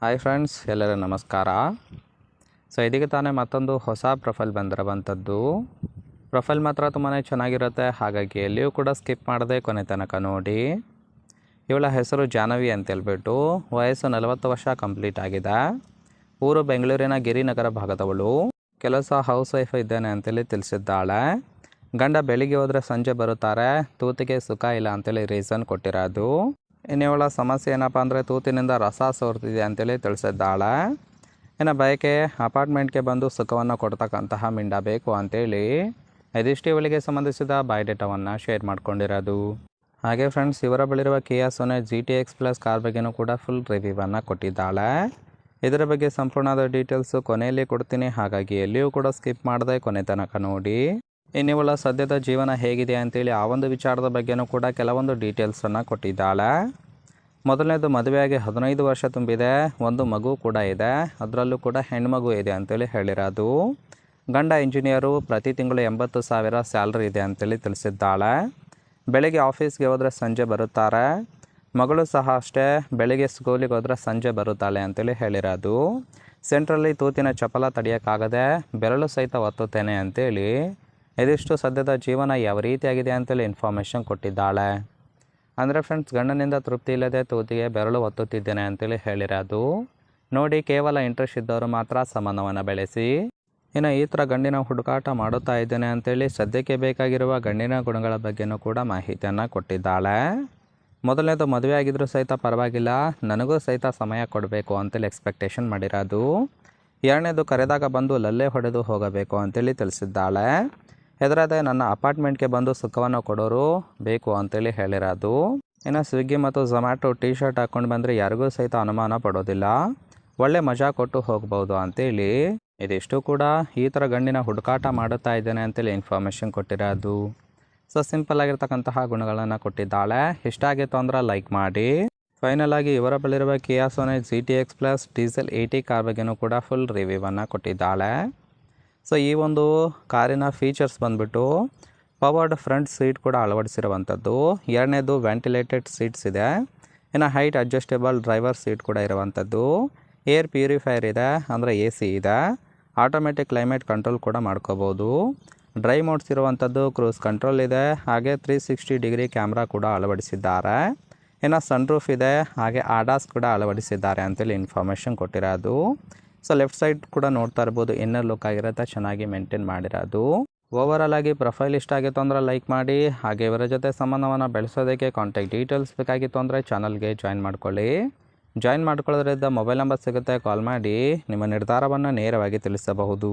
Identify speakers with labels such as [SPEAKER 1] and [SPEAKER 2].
[SPEAKER 1] Hi friends, ಎಲ್ಲರೂ ನಮಸ್ಕಾರ. So ಇದೀಗ ತಾನೇ ಮತ್ತೊಂದು ಹೊಸ ಪ್ರೊಫೈಲ್ ಬಂದಿರುವಂಥದ್ದು. ಪ್ರೊಫೈಲ್ ಮಾತ್ರ ತುಂಬಾ ಚೆನ್ನಾಗಿರುತ್ತೆ, ಹಾಗಾಗಿ ಎಲ್ಲಿಯೂ ಕೂಡ ಸ್ಕಿಪ್ ಮಾಡದೆ ಕೊನೆ ತನಕ ನೋಡಿ. ಇವಳ ಹೆಸರು ಜಾಹ್ನವಿ ಅಂತೇಳ್ಬಿಟ್ಟು, ವಯಸ್ಸು 40 ವರ್ಷ ಕಂಪ್ಲೀಟ್ ಆಗಿದೆ. ಊರು ಬೆಂಗಳೂರಿನ ಗಿರಿನಗರ ಭಾಗದವಳು. ಕೆಲಸ ಹೌಸ್ ವೈಫ್ ಇದ್ದೇನೆ ಅಂತೇಳಿ ತಿಳಿಸಿದ್ದಾಳೆ. ಗಂಡ ಬೆಳಿಗ್ಗೆ ಹೋದರೆ ಸಂಜೆ ಬರುತ್ತಾರೆ, ತೂತಿಗೆ ಸುಖ ಇಲ್ಲ ಅಂತೇಳಿ ರೀಸನ್ ಕೊಟ್ಟಿರೋದು. ಇನ್ನು ಇವಳ ಸಮಸ್ಯೆ ಏನಪ್ಪ ಅಂದರೆ ತೂತಿನಿಂದ ರಸ ಸೋರ್ತಿದೆ ಅಂತೇಳಿ ತಿಳಿಸಿದ್ದಾಳೆ. ಇನ್ನು ಬಯಕೆ ಅಪಾರ್ಟ್ಮೆಂಟ್ಗೆ ಬಂದು ಸುಖವನ್ನು ಕೊಡ್ತಕ್ಕಂತಹ ಮಿಂಡ ಬೇಕು ಅಂತೇಳಿ ಇದಿಷ್ಟು ಇವಳಿಗೆ ಸಂಬಂಧಿಸಿದ ಬಯೋಡೇಟಾವನ್ನು ಶೇರ್ ಮಾಡ್ಕೊಂಡಿರೋದು. ಹಾಗೆ ಫ್ರೆಂಡ್ಸ್, ಇವರ ಬಳಿರುವ Kia Sonet GTX plus car ಬಗ್ಗೆನೂ ಕೂಡ ಫುಲ್ ರಿವ್ಯೂವನ್ನು ಕೊಟ್ಟಿದ್ದಾಳೆ. ಇದರ ಬಗ್ಗೆ ಸಂಪೂರ್ಣವಾದ ಡೀಟೇಲ್ಸು ಕೊನೆಯಲ್ಲಿ ಕೊಡ್ತೀನಿ, ಹಾಗಾಗಿ ಎಲ್ಲಿಯೂ ಕೂಡ ಸ್ಕಿಪ್ ಮಾಡದೆ ಕೊನೆ ತನಕ ನೋಡಿ. ಇನ್ನಿವಳ ಸದ್ಯದ ಜೀವನ ಹೇಗಿದೆ ಅಂತೇಳಿ ಆ ಒಂದು ವಿಚಾರದ ಬಗ್ಗೆನೂ ಕೂಡ ಕೆಲವೊಂದು ಡೀಟೇಲ್ಸನ್ನು ಕೊಟ್ಟಿದ್ದಾಳೆ. ಮೊದಲನೇದು, ಮದುವೆಯಾಗಿ 15 ವರ್ಷ ತುಂಬಿದೆ, ಒಂದು ಮಗು ಕೂಡ ಇದೆ, ಅದರಲ್ಲೂ ಕೂಡ ಹೆಣ್ಮಗು ಇದೆ ಅಂತೇಳಿ ಹೇಳಿರೋದು. ಗಂಡ ಇಂಜಿನಿಯರು, ಪ್ರತಿ ತಿಂಗಳು 80,000 ಸ್ಯಾಲ್ರಿ ಇದೆ ಅಂತೇಳಿ ತಿಳಿಸಿದ್ದಾಳೆ. ಬೆಳಿಗ್ಗೆ ಆಫೀಸ್ಗೆ ಹೋದರೆ ಸಂಜೆ ಬರುತ್ತಾರೆ. ಮಗಳು ಸಹ ಅಷ್ಟೇ, ಬೆಳಿಗ್ಗೆ ಸ್ಕೂಲಿಗೆ ಹೋದರೆ ಸಂಜೆ ಬರುತ್ತಾಳೆ ಅಂತೇಳಿ ಹೇಳಿರೋದು. ಸೆಂಟ್ರಲ್ಲಿ ತೂತಿನ ಚಪಲ ತಡೆಯೋಕ್ಕಾಗದೆ ಬೆರಳು ಸಹಿತ ಒತ್ತುತ್ತೇನೆ ಅಂತೇಳಿ ಇದಿಷ್ಟು ಸದ್ಯದ ಜೀವನ ಯಾವ ರೀತಿಯಾಗಿದೆ ಅಂತೇಳಿ ಇನ್ಫಾರ್ಮೇಷನ್ ಕೊಟ್ಟಿದ್ದಾಳೆ. ಅಂದರೆ ಫ್ರೆಂಡ್ಸ್, ಗಂಡನಿಂದ ತೃಪ್ತಿ ಇಲ್ಲದೆ ತೂತಿಗೆ ಬೆರಳು ಒತ್ತುತ್ತಿದ್ದೇನೆ ಅಂತೇಳಿ ಹೇಳಿರೋದು. ನೋಡಿ, ಕೇವಲ ಇಂಟ್ರೆಸ್ಟ್ ಇದ್ದವರು ಮಾತ್ರ ಸಂಬಂಧವನ್ನು ಬೆಳೆಸಿ. ಇನ್ನು ಈ ಥರ ಗಂಡಿನ ಹುಡುಕಾಟ ಮಾಡುತ್ತಾ ಇದ್ದೇನೆ ಅಂತೇಳಿ ಸದ್ಯಕ್ಕೆ ಬೇಕಾಗಿರುವ ಗಂಡಿನ ಗುಣಗಳ ಬಗ್ಗೆನೂ ಕೂಡ ಮಾಹಿತಿಯನ್ನು ಕೊಟ್ಟಿದ್ದಾಳೆ. ಮೊದಲನೇದು, ಮದುವೆ ಆಗಿದ್ರೂ ಸಹಿತ ಪರವಾಗಿಲ್ಲ, ನನಗೂ ಸಹಿತ ಸಮಯ ಕೊಡಬೇಕು ಅಂತೇಳಿ ಎಕ್ಸ್ಪೆಕ್ಟೇಷನ್ ಮಾಡಿರೋದು. ಎರಡನೇದು, ಕರೆದಾಗ ಬಂದು ಲಲ್ಲೆ ಹೊಡೆದು ಹೋಗಬೇಕು ಅಂತೇಳಿ ತಿಳಿಸಿದ್ದಾಳೆ. ಹೆದರದೆ ನನ್ನ ಅಪಾರ್ಟ್ಮೆಂಟ್ಗೆ ಬಂದು ಸುಖವನ್ನು ಕೊಡೋರು ಬೇಕು ಅಂತೇಳಿ ಹೇಳಿರೋದು. ಇನ್ನು ಸ್ವಿಗ್ಗಿ ಮತ್ತು ಝೊಮ್ಯಾಟೊ ಟೀ ಶರ್ಟ್ ಹಾಕ್ಕೊಂಡು ಬಂದರೆ ಯಾರಿಗೂ ಸಹಿತ ಅನುಮಾನ ಪಡೋದಿಲ್ಲ, ಒಳ್ಳೆ ಮಜಾ ಕೊಟ್ಟು ಹೋಗ್ಬೋದು ಅಂತೇಳಿ ಇದಿಷ್ಟು ಕೂಡ ಈ ಥರ ಗಂಡಿನ ಹುಡುಕಾಟ ಮಾಡುತ್ತಾ ಇದ್ದೇನೆ ಅಂತೇಳಿ ಇನ್ಫಾರ್ಮೇಷನ್ ಕೊಟ್ಟಿರೋದು. ಸೊ ಸಿಂಪಲ್ ಆಗಿರ್ತಕ್ಕಂತಹ ಗುಣಗಳನ್ನು ಕೊಟ್ಟಿದ್ದಾಳೆ. ಇಷ್ಟ ಆಗಿತ್ತು ಅಂದ್ರೆ ಲೈಕ್ ಮಾಡಿ. ಫೈನಲ್ ಆಗಿ ಇವರ ಬಳಿರುವ Kia Sonet GTX plus diesel 80 car ಬಗ್ಗೆನೂ ಕೂಡ ಫುಲ್ ರಿವ್ಯೂವನ್ನು ಕೊಟ್ಟಿದ್ದಾಳೆ. ಸೊ ಈ ಒಂದು ಕಾರಿನ ಫೀಚರ್ಸ್ ಬಂದ್ಬಿಟ್ಟು ಪವರ್ಡ್ ಫ್ರಂಟ್ ಸೀಟ್ ಕೂಡ ಅಳವಡಿಸಿರುವಂಥದ್ದು. ಎರಡನೇದು, ವೆಂಟಿಲೇಟೆಡ್ ಸೀಟ್ಸ್ ಇದೆ. ಇನ್ನು ಹೈಟ್ ಅಡ್ಜಸ್ಟೇಬಲ್ ಡ್ರೈವರ್ ಸೀಟ್ ಕೂಡ ಇರುವಂಥದ್ದು. ಏರ್ ಪ್ಯೂರಿಫೈಯರ್ ಇದೆ, ಅಂದರೆ AC ಇದೆ. ಆಟೋಮೆಟಿಕ್ ಕ್ಲೈಮೇಟ್ ಕಂಟ್ರೋಲ್ ಕೂಡ ಮಾಡ್ಕೋಬೋದು. ಡ್ರೈ ಮೋಡ್ಸ್ ಇರುವಂಥದ್ದು, ಕ್ರೂಸ್ ಕಂಟ್ರೋಲ್ ಇದೆ, ಹಾಗೆ 360 ಡಿಗ್ರಿ ಕ್ಯಾಮ್ರಾ ಕೂಡ ಅಳವಡಿಸಿದ್ದಾರೆ. ಇನ್ನು ಸನ್ರೂಫ್ ಇದೆ, ಹಾಗೆ ADAS ಕೂಡ ಅಳವಡಿಸಿದ್ದಾರೆ ಅಂತೇಳಿ ಇನ್ಫಾರ್ಮೇಷನ್ ಕೊಟ್ಟಿರೋದು. ಸೊ ಲೆಫ್ಟ್ ಸೈಡ್ ಕೂಡ ನೋಡ್ತಾ ಇರ್ಬೋದು, ಇನ್ನರ್ ಲುಕ್ ಆಗಿರುತ್ತೆ, ಚೆನ್ನಾಗಿ ಮೇಂಟೈನ್ ಮಾಡಿರೋದು. ಓವರಾಲ್ ಆಗಿ ಪ್ರೊಫೈಲ್ ಇಷ್ಟ ಆಗಿತ್ತು ಅಂದರೆ ಲೈಕ್ ಮಾಡಿ. ಹಾಗೆ ಇವರ ಜೊತೆ ಸಂಬಂಧವನ್ನು ಬೆಳೆಸೋದಕ್ಕೆ ಕಾಂಟ್ಯಾಕ್ಟ್ ಡೀಟೇಲ್ಸ್ ಬೇಕಾಗಿತ್ತು ಅಂದರೆ ಚಾನಲ್ಗೆ ಜಾಯಿನ್ ಮಾಡ್ಕೊಳ್ಳಿ. ಜಾಯಿನ್ ಮಾಡ್ಕೊಳ್ಳೋದ್ರಿಂದ ಮೊಬೈಲ್ ನಂಬರ್ ಸಿಗುತ್ತೆ, ಕಾಲ್ ಮಾಡಿ ನಿಮ್ಮ ನಿರ್ಧಾರವನ್ನು ನೇರವಾಗಿ ತಿಳಿಸಬಹುದು.